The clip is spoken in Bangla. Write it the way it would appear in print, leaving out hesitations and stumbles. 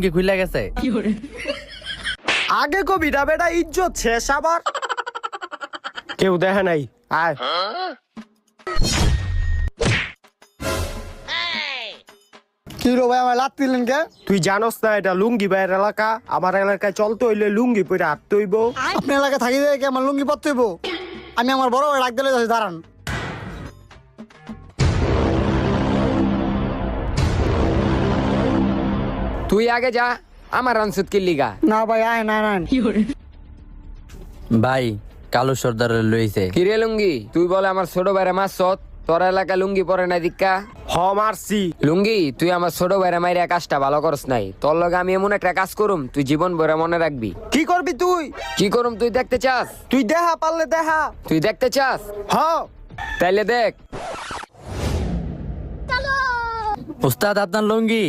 কি খুলে গেছে? আগে কবিটা বেটা ইজ্জত শেষ আবার কেউ দেখে নাই আয় কি রো ভাই আমার লাত দিলেন কে? তুই জানোস না এটা লুঙ্গি ভাইয়ের এলাকা আমার এলাকায় চলতে হইলে লুঙ্গি পরে হাঁটতে হইব আপনি এলাকায় থাকি দেয় কি আমার লুঙ্গি পরতে হইব? আমি আমার বড় ভাই ডাক দিলে যাচ্ছি, দাঁড়ান। তুই আগে যা, আমার রানসুত কি লিগা। না ভাই আয় না না ভাই কালু সর্দার লইছে। কিরে লুঙ্গি, তুই বলে আমার ছোট ভাইরা মাছ সৎ, তোর এলাকা লুঙ্গি পরে না দিক্কা। হ মারছি লুঙ্গি, তুই আমার ছোট ভাইরা মাইরা কাজটা ভালো করস নাই। তোর লগে আমি এমন একটা কাজ করুম তুই জীবন ভরে মনে রাখবি। কি করবি তুই কি করুম তুই দেখতে চাস? তুই দেখা পারলে দেখা তুই দেখতে চাস? হ তাইলে দেখ। উস্তাদ আপনার লুঙ্গি।